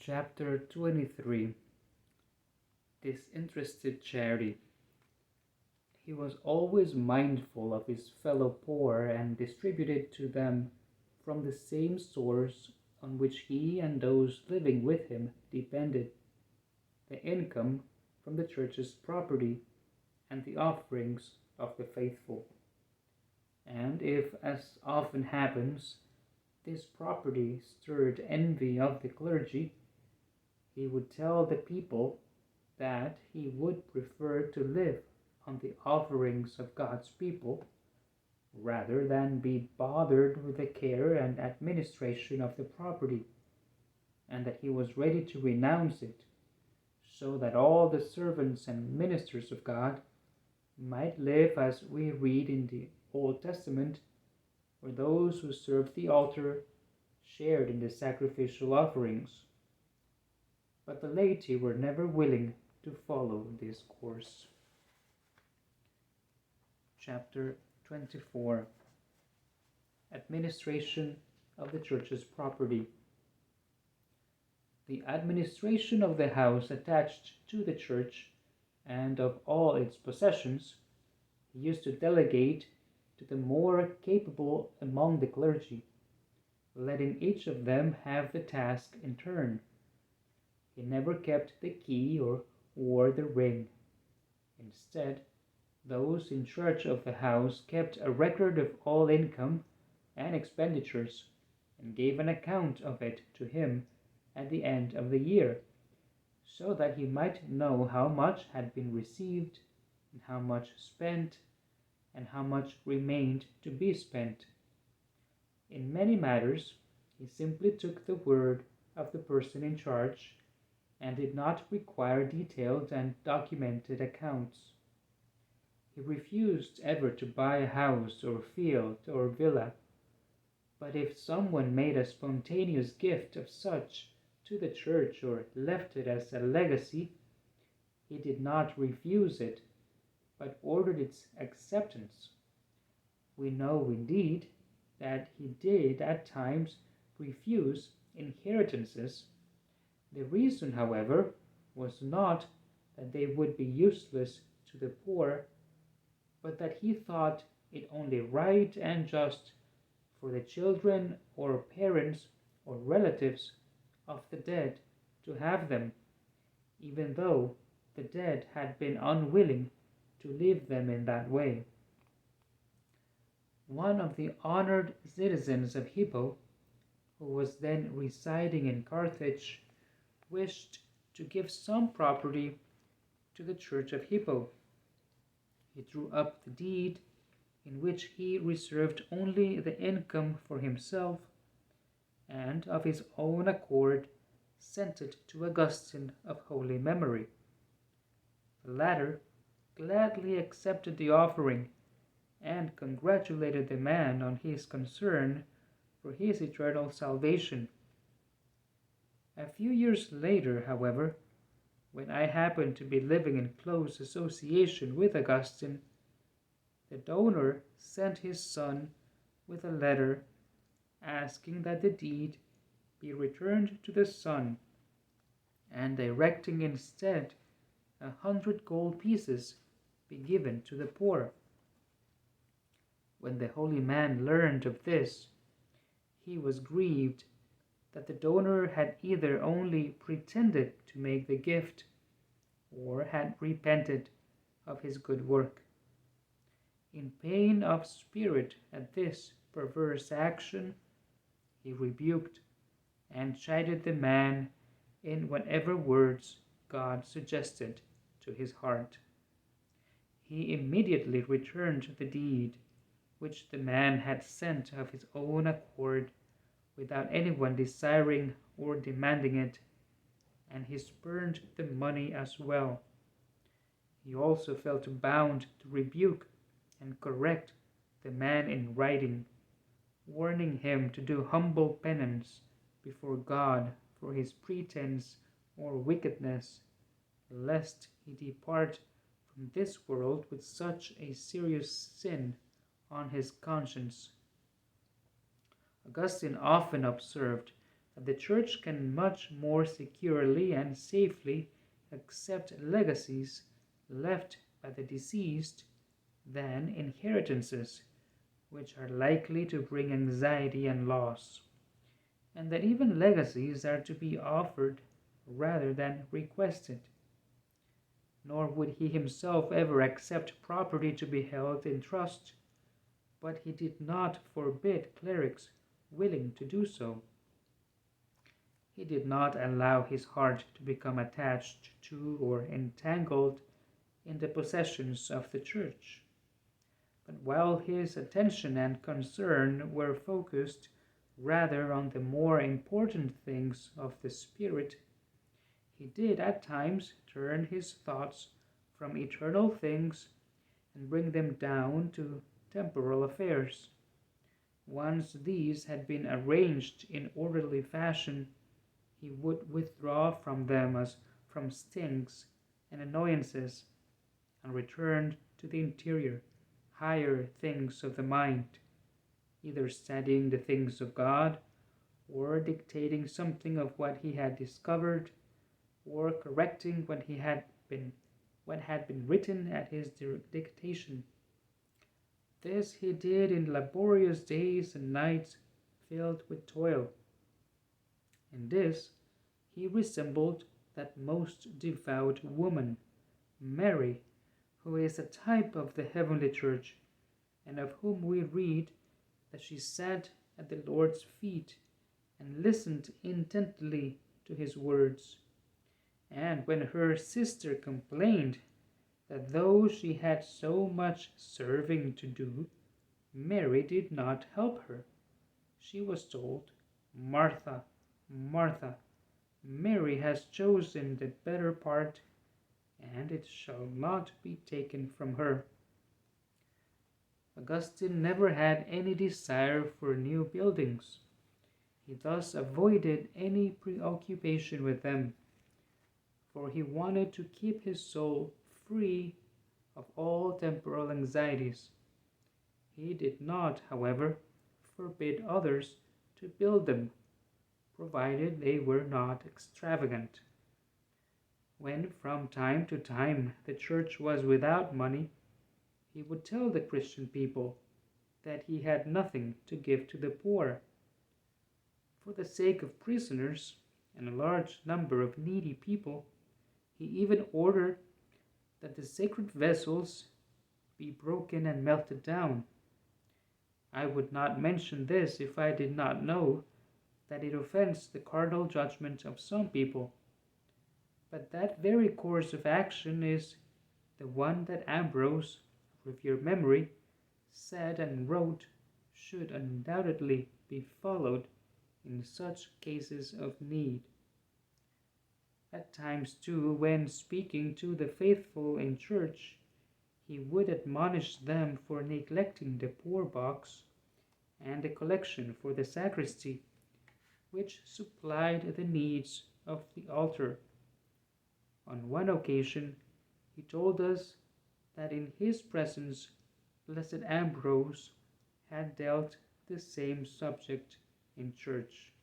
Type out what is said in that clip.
Chapter 23. Disinterested Charity. He was always mindful of his fellow poor and distributed to them from the same source on which he and those living with him depended, the income from the church's property and the offerings of the faithful. And if, as often happens, this property stirred envy of the clergy, he would tell the people that he would prefer to live on the offerings of God's people rather than be bothered with the care and administration of the property, and that he was ready to renounce it, so that all the servants and ministers of God might live as we read in the Old Testament, where those who served the altar shared in the sacrificial offerings. But the laity were never willing to follow this course. Chapter 24. Administration of the church's property. The administration of the house attached to the church and of all its possessions he used to delegate to the more capable among the clergy, letting each of them have the task in turn. He never kept the key or wore the ring. Instead, those in charge of the house kept a record of all income and expenditures and gave an account of it to him at the end of the year, so that he might know how much had been received and how much spent and how much remained to be spent. In many matters, he simply took the word of the person in charge and did not require detailed and documented accounts. He refused ever to buy a house or field or villa, but if someone made a spontaneous gift of such to the church or left it as a legacy, he did not refuse it, but ordered its acceptance. We know, indeed, that he did at times refuse inheritances. The reason, however, was not that they would be useless to the poor, but that he thought it only right and just for the children or parents or relatives of the dead to have them, even though the dead had been unwilling to leave them in that way. One of the honored citizens of Hippo, who was then residing in Carthage, wished to give some property to the church of Hippo. He drew up the deed in which he reserved only the income for himself, and of his own accord sent it to Augustine of holy memory. The latter gladly accepted the offering and congratulated the man on his concern for his eternal salvation. A few years later, however, when I happened to be living in close association with Augustine, the donor sent his son with a letter asking that the deed be returned to the son, and directing instead 100 gold pieces be given to the poor. When the holy man learned of this, he was grieved that the donor had either only pretended to make the gift or had repented of his good work. In pain of spirit at this perverse action, he rebuked and chided the man in whatever words God suggested to his heart. He immediately returned the deed which the man had sent of his own accord without anyone desiring or demanding it, and he spurned the money as well. He also felt bound to rebuke and correct the man in writing, warning him to do humble penance before God for his pretense or wickedness, lest he depart from this world with such a serious sin on his conscience. Augustine often observed that the Church can much more securely and safely accept legacies left by the deceased than inheritances, which are likely to bring anxiety and loss, and that even legacies are to be offered rather than requested. Nor would he himself ever accept property to be held in trust, but he did not forbid clerics willing to do so. He did not allow his heart to become attached to or entangled in the possessions of the Church. But while his attention and concern were focused rather on the more important things of the Spirit, he did at times turn his thoughts from eternal things and bring them down to temporal affairs. Once these had been arranged in orderly fashion, he would withdraw from them as from stings and annoyances, and return to the interior, higher things of the mind, either studying the things of God, or dictating something of what he had discovered, or correcting what had been written at his dictation. This he did in laborious days and nights filled with toil. In this he resembled that most devout woman, Mary, who is a type of the heavenly Church, and of whom we read that she sat at the Lord's feet and listened intently to his words. And when her sister complained that though she had so much serving to do, Mary did not help her, she was told, "Martha, Martha, Mary has chosen the better part, and it shall not be taken from her." Augustine never had any desire for new buildings. He thus avoided any preoccupation with them, for he wanted to keep his soul free of all temporal anxieties. He did not, however, forbid others to build them, provided they were not extravagant. When from time to time the Church was without money, he would tell the Christian people that he had nothing to give to the poor. For the sake of prisoners and a large number of needy people, he even ordered that the sacred vessels be broken and melted down. I would not mention this if I did not know that it offends the cardinal judgment of some people. But that very course of action is the one that Ambrose, of your memory, said and wrote should undoubtedly be followed in such cases of need. At times, too, when speaking to the faithful in church, he would admonish them for neglecting the poor box and the collection for the sacristy, which supplied the needs of the altar. On one occasion, he told us that in his presence Blessed Ambrose had dealt the same subject in church.